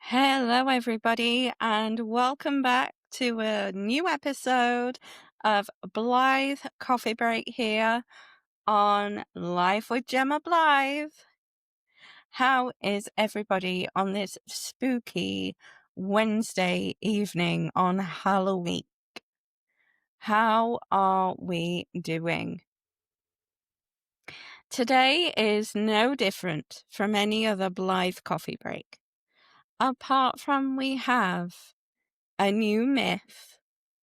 Hello, everybody, and welcome back to a new episode of Blythe Coffee Break here on Life with Jemma Blythe. How is everybody on this spooky Wednesday evening on Halloween? How are we doing? Today is no different from any other Blythe Coffee Break, apart from we have a new myth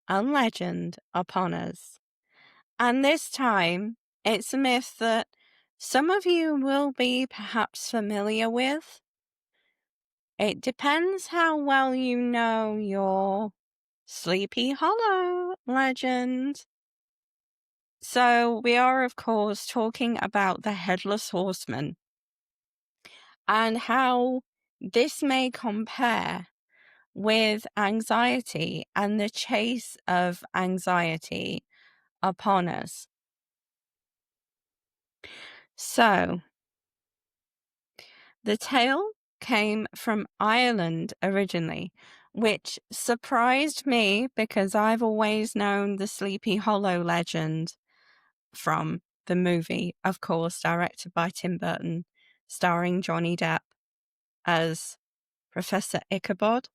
and legend upon us. And this time, it's a myth that some of you will be perhaps familiar with. It depends how well you know your Sleepy Hollow legend. So we are, of course, talking about the Headless Horseman and how this may compare with anxiety and the chase of anxiety upon us. So, the tale came from Ireland originally, which surprised me because I've always known the Sleepy Hollow legend from the movie, of course, directed by Tim Burton, starring Johnny Depp as Professor Ichabod.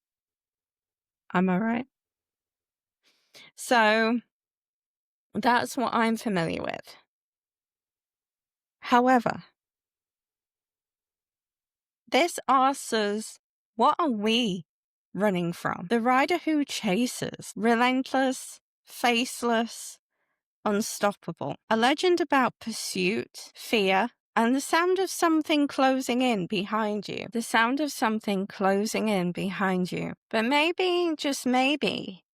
Am I right? So, that's what I'm familiar with. However, this asks us, what are we running from? The rider who chases, relentless, faceless, unstoppable. A legend about pursuit, fear, and the sound of something closing in behind you. The sound of something closing in behind you. But maybe, just maybe,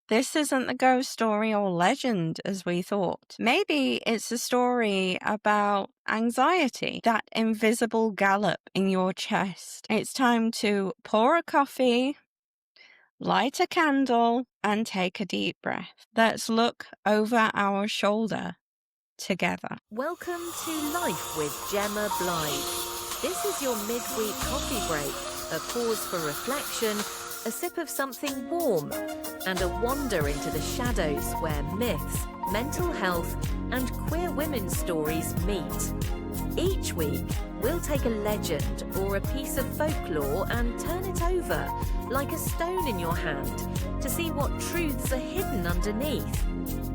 this isn't the ghost story or legend as we thought. Maybe it's a story about anxiety, that invisible gallop in your chest. It's time to pour a coffee, light a candle, and take a deep breath. Let's look over our shoulder together. Welcome to Life with Jemma Blythe. This is your midweek coffee break, a pause for reflection, a sip of something warm, and a wander into the shadows where myths, mental health, and queer women's stories meet. Each week, we'll take a legend or a piece of folklore and turn it over, like a stone in your hand, to see what truths are hidden underneath.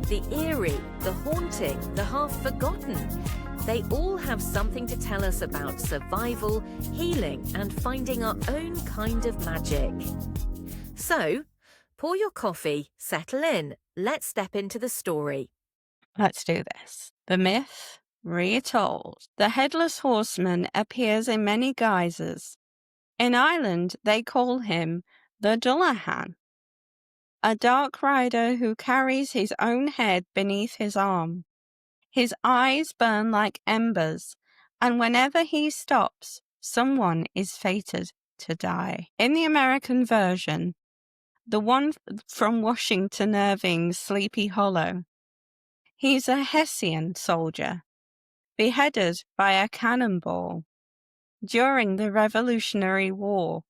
The eerie, the haunting, the half-forgotten. They all have something to tell us about survival, healing, and finding our own kind of magic. So, pour your coffee, settle in, let's step into the story. Let's do this. The myth retold. The Headless Horseman appears in many guises. In Ireland, they call him the Dullahan, a dark rider who carries his own head beneath his arm. His eyes burn like embers, and whenever he stops, someone is fated to die. In the American version, the one from Washington Irving's Sleepy Hollow, he's a Hessian soldier, beheaded by a cannonball during the Revolutionary War.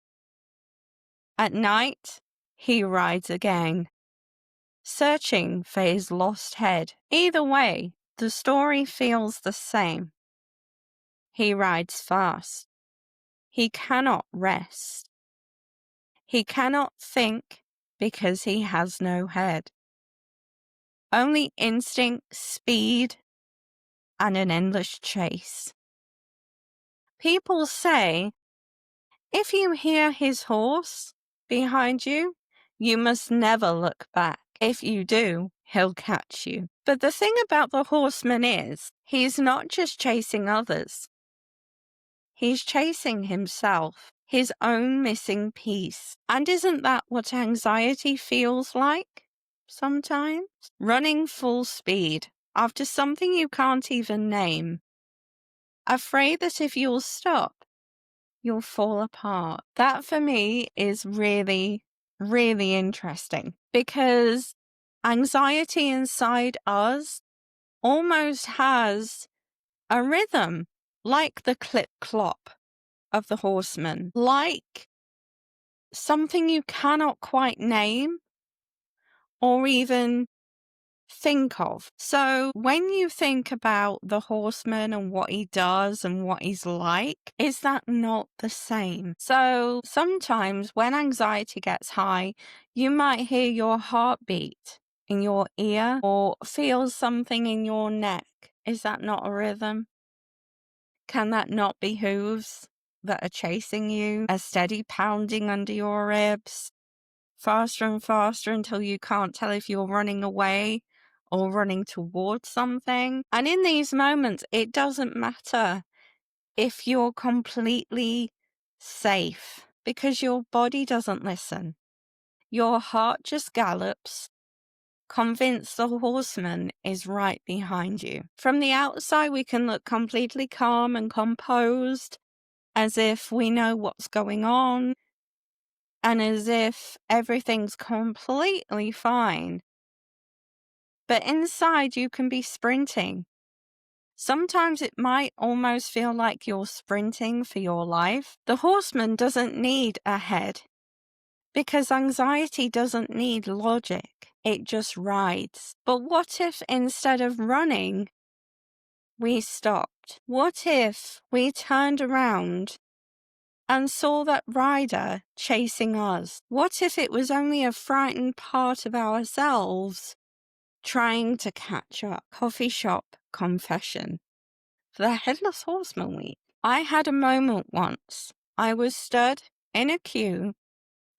At night, he rides again, searching for his lost head. Either way, the story feels the same. He rides fast. He cannot rest. He cannot think because he has no head. Only instinct, speed, and an endless chase. People say, if you hear his horse behind you, you must never look back. If you do, he'll catch you. But the thing about the horseman is, he's not just chasing others. He's chasing himself, his own missing piece. And isn't that what anxiety feels like sometimes? Running full speed after something you can't even name. Afraid that if you'll stop, you'll fall apart. That for me is really, really interesting because anxiety inside us almost has a rhythm, like the clip-clop of the horseman, like something you cannot quite name or even think of. So when you think about the horseman and what he does and what he's like, is that not the same? So sometimes when anxiety gets high, you might hear your heartbeat in your ear or feel something in your neck. Is that not a rhythm? Can that not be hooves that are chasing you, a steady pounding under your ribs, faster and faster until you can't tell if you're running away or running towards something? And in these moments, it doesn't matter if you're completely safe because your body doesn't listen. Your heart just gallops, convinced the horseman is right behind you. From the outside, we can look completely calm and composed, as if we know what's going on, and as if everything's completely fine. But inside, you can be sprinting. Sometimes it might almost feel like you're sprinting for your life. The horseman doesn't need a head because anxiety doesn't need logic. It just rides. But what if instead of running, we stopped? What if we turned around and saw that rider chasing us? What if it was only a frightened part of ourselves trying to catch up? Coffee shop confession. For the Headless Horseman week, I had a moment once. I was stood in a queue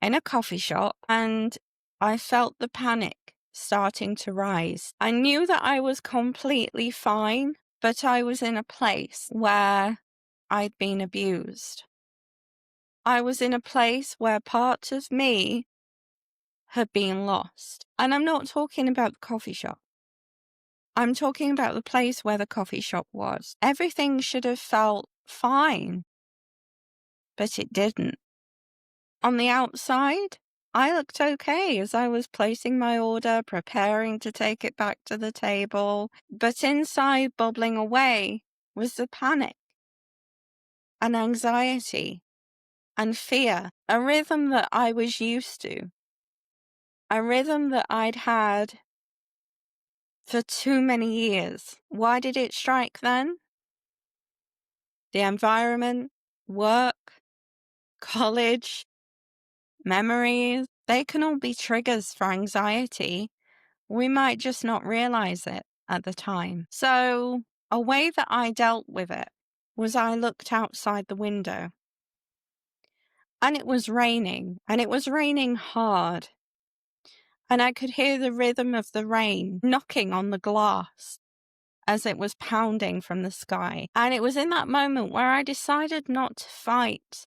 in a coffee shop and I felt the panic starting to rise. I knew that I was completely fine, but I was in a place where I'd been abused. I was in a place where parts of me had been lost. And I'm not talking about the coffee shop. I'm talking about the place where the coffee shop was. Everything should have felt fine, but it didn't. On the outside, I looked okay as I was placing my order, preparing to take it back to the table. But inside, bubbling away, was the panic and anxiety and fear, a rhythm that I was used to, a rhythm that I'd had for too many years. Why did it strike then? The environment, work, college, memories, they can all be triggers for anxiety. We might just not realize it at the time. So a way that I dealt with it was I looked outside the window and it was raining hard. And I could hear the rhythm of the rain knocking on the glass as it was pounding from the sky. And it was in that moment where I decided not to fight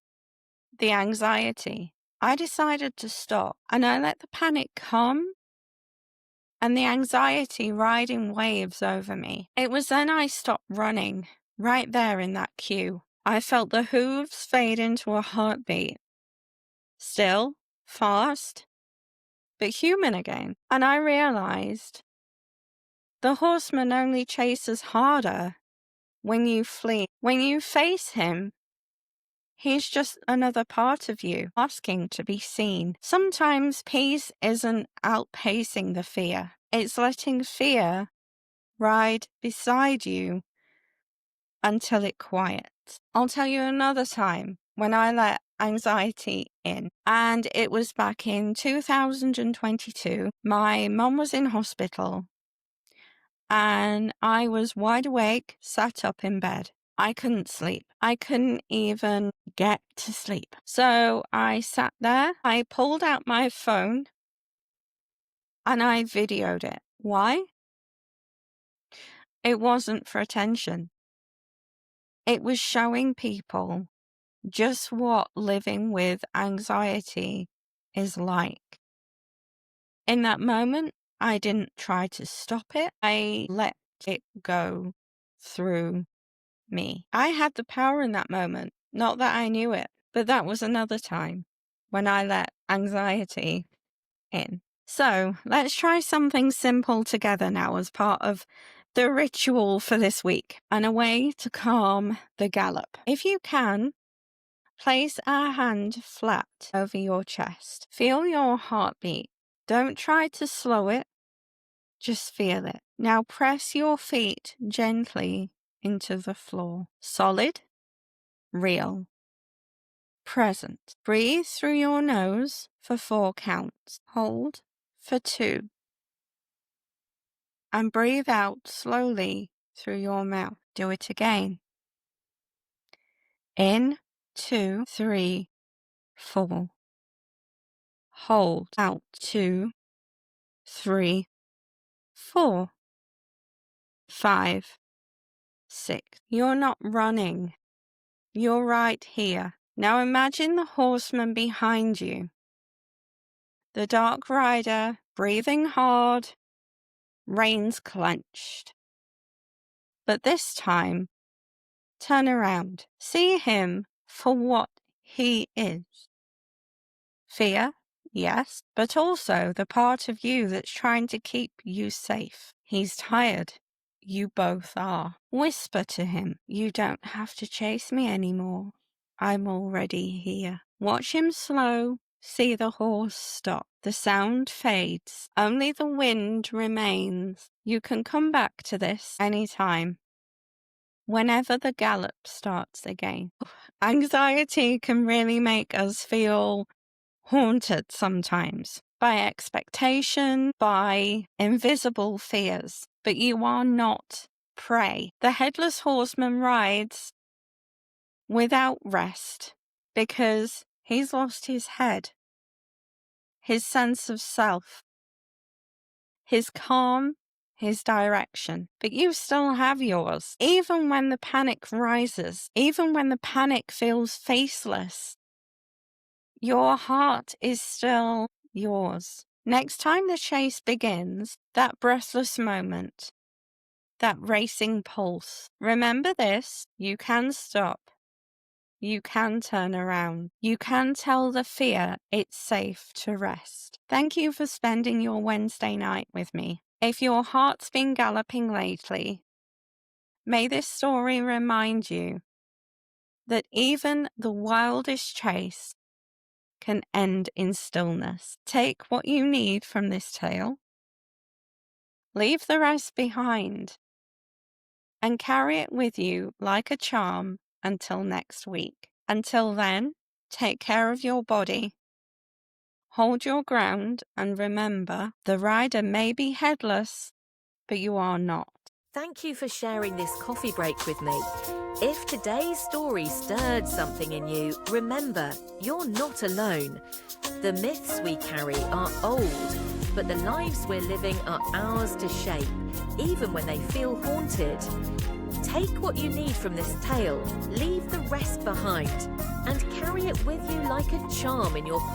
the anxiety. I decided to stop and I let the panic come and the anxiety riding waves over me. It was then I stopped running right there in that queue. I felt the hooves fade into a heartbeat. Still, fast, but human again. And I realized the horseman only chases harder when you flee. When you face him, he's just another part of you asking to be seen. Sometimes peace isn't outpacing the fear. It's letting fear ride beside you until it quiets. I'll tell you another time when I let anxiety in, and it was back in 2022. My mum was in hospital and I was wide awake, sat up in bed. I couldn't sleep. I couldn't even get to sleep. So I sat there, I pulled out my phone and I videoed it. Why? It wasn't for attention. It was showing people just what living with anxiety is like. In that moment, I didn't try to stop it. I let it go through me. I had the power in that moment. Not that I knew it, but that was another time when I let anxiety in. So let's try something simple together now as part of the ritual for this week and a way to calm the gallop. If you can, Place a hand flat over your chest. Feel your heartbeat. Don't try to slow it. Just feel it. Now press your feet gently into the floor. Solid, real, present. Breathe through your nose for 4 counts. Hold for 2. And breathe out slowly through your mouth. Do it again. In, 2, 3, 4. Hold out 2, 3, 4, 5, 6. You're not running. You're right here. Now imagine the horseman behind you. The dark rider, breathing hard, reins clenched. But this time, turn around. See him for what he is. Fear, yes, but also the part of you that's trying to keep you safe. He's tired. You both are. Whisper to him, you don't have to chase me anymore. I'm already here. Watch him slow. See the horse stop. The sound fades. Only the wind remains. You can come back to this anytime. Whenever the gallop starts again. Anxiety can really make us feel haunted sometimes by expectation, by invisible fears. But you are not prey. The Headless Horseman rides without rest because he's lost his head, his sense of self, his calm, his direction. But you still have yours. Even when the panic rises, even when the panic feels faceless, your heart is still yours. Next time the chase begins, that breathless moment, that racing pulse, remember this, you can stop. You can turn around. You can tell the fear it's safe to rest. Thank you for spending your Wednesday night with me. If your heart's been galloping lately, may this story remind you that even the wildest chase can end in stillness. Take what you need from this tale, leave the rest behind, and carry it with you like a charm until next week. Until then, take care of your body, hold your ground, and remember, the rider may be headless, but you are not. Thank you for sharing this coffee break with me. If today's story stirred something in you, remember, you're not alone. The myths we carry are old, but the lives we're living are ours to shape, even when they feel haunted. Take what you need from this tale, leave the rest behind, and carry it with you like a charm in your pocket.